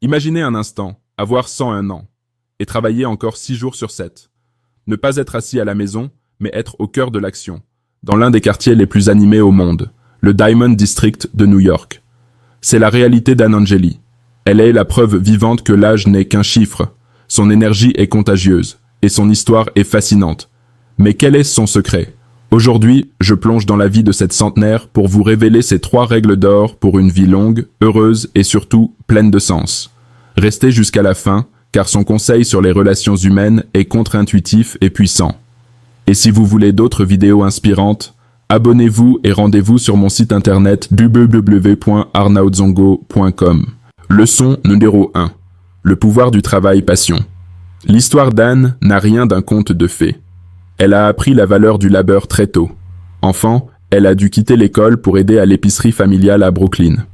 Imaginez un instant, avoir 101 ans, et travailler encore 6 jours sur 7. Ne pas être assis à la maison, mais être au cœur de l'action, dans l'un des quartiers les plus animés au monde, le Diamond District de New York. C'est la réalité d'Anne Angeli. Elle est la preuve vivante que l'âge n'est qu'un chiffre. Son énergie est contagieuse, et son histoire est fascinante. Mais quel est son secret? Aujourd'hui, je plonge dans la vie de cette centenaire pour vous révéler ses 3 règles d'or pour une vie longue, heureuse et surtout pleine de sens. Restez jusqu'à la fin, car son conseil sur les relations humaines est contre-intuitif et puissant. Et si vous voulez d'autres vidéos inspirantes, abonnez-vous et rendez-vous sur mon site internet www.arnaudzongo.com. Leçon numéro 1. Le pouvoir du travail passion. L'histoire d'Anne n'a rien d'un conte de fées. Elle a appris la valeur du labeur très tôt. Enfant, elle a dû quitter l'école pour aider à l'épicerie familiale à Brooklyn.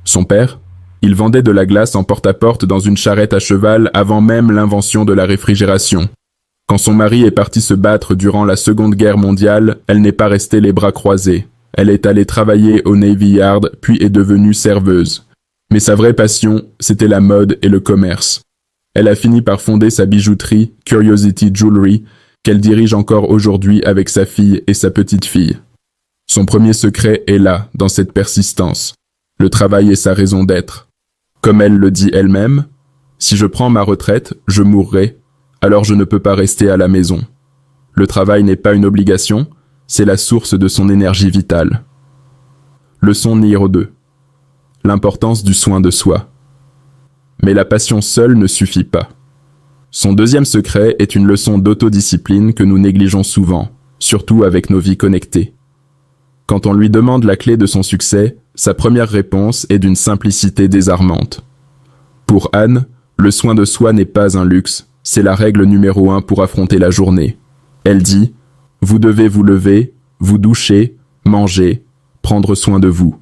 Son père, il vendait de la glace en porte-à-porte dans une charrette à cheval avant même l'invention de la réfrigération. Quand son mari est parti se battre durant la Seconde Guerre mondiale, elle n'est pas restée les bras croisés. Elle est allée travailler au Navy Yard, puis est devenue serveuse. Mais sa vraie passion, c'était la mode et le commerce. Elle a fini par fonder sa bijouterie, Curiosity Jewelry, qu'elle dirige encore aujourd'hui avec sa fille et sa petite-fille. Son premier secret est là, dans cette persistance. Le travail est sa raison d'être. Comme elle le dit elle-même, « Si je prends ma retraite, je mourrai, alors je ne peux pas rester à la maison. » Le travail n'est pas une obligation, c'est la source de son énergie vitale. Leçon numéro 2. L'importance du soin de soi. Mais la passion seule ne suffit pas. Son deuxième secret est une leçon d'autodiscipline que nous négligeons souvent, surtout avec nos vies connectées. Quand on lui demande la clé de son succès, sa première réponse est d'une simplicité désarmante. Pour Anne, le soin de soi n'est pas un luxe, c'est la règle numéro 1 pour affronter la journée. Elle dit « Vous devez vous lever, vous doucher, manger, prendre soin de vous ».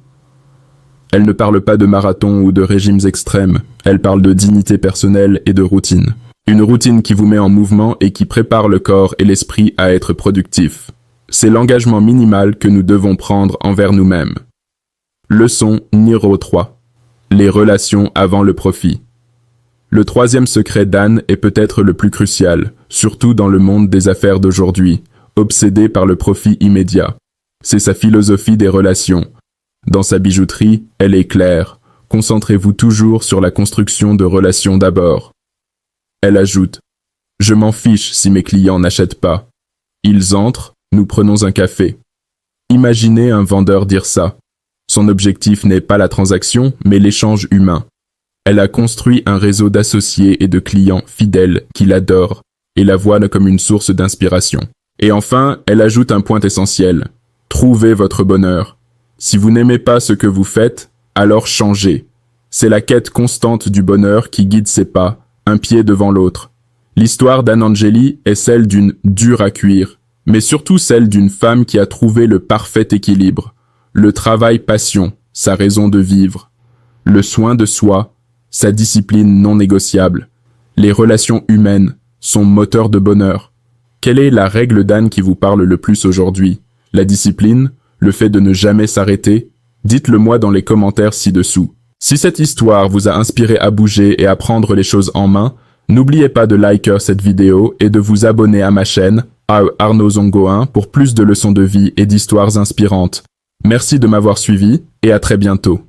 Elle ne parle pas de marathon ou de régimes extrêmes, elle parle de dignité personnelle et de routine. Une routine qui vous met en mouvement et qui prépare le corps et l'esprit à être productifs. C'est l'engagement minimal que nous devons prendre envers nous-mêmes. Leçon numéro 3. Les relations avant le profit. Le troisième secret d'Anne est peut-être le plus crucial, surtout dans le monde des affaires d'aujourd'hui, obsédé par le profit immédiat. C'est sa philosophie des relations. Dans sa bijouterie, elle est claire. Concentrez-vous toujours sur la construction de relations d'abord. Elle ajoute « Je m'en fiche si mes clients n'achètent pas. Ils entrent, nous prenons un café. » Imaginez un vendeur dire ça. Son objectif n'est pas la transaction, mais l'échange humain. Elle a construit un réseau d'associés et de clients fidèles qui l'adorent et la voient comme une source d'inspiration. Et enfin, elle ajoute un point essentiel. Trouvez votre bonheur. Si vous n'aimez pas ce que vous faites, alors changez. C'est la quête constante du bonheur qui guide ses pas, un pied devant l'autre. L'histoire d'Anne Angeli est celle d'une dure à cuire, mais surtout celle d'une femme qui a trouvé le parfait équilibre. Le travail passion, sa raison de vivre. Le soin de soi, sa discipline non négociable. Les relations humaines, son moteur de bonheur. Quelle est la règle d'Anne qui vous parle le plus aujourd'hui? La discipline? Le fait de ne jamais s'arrêter? Dites-le moi dans les commentaires ci-dessous. Si cette histoire vous a inspiré à bouger et à prendre les choses en main, n'oubliez pas de liker cette vidéo et de vous abonner à ma chaîne, Arnaud Zongo 1, pour plus de leçons de vie et d'histoires inspirantes. Merci de m'avoir suivi et à très bientôt.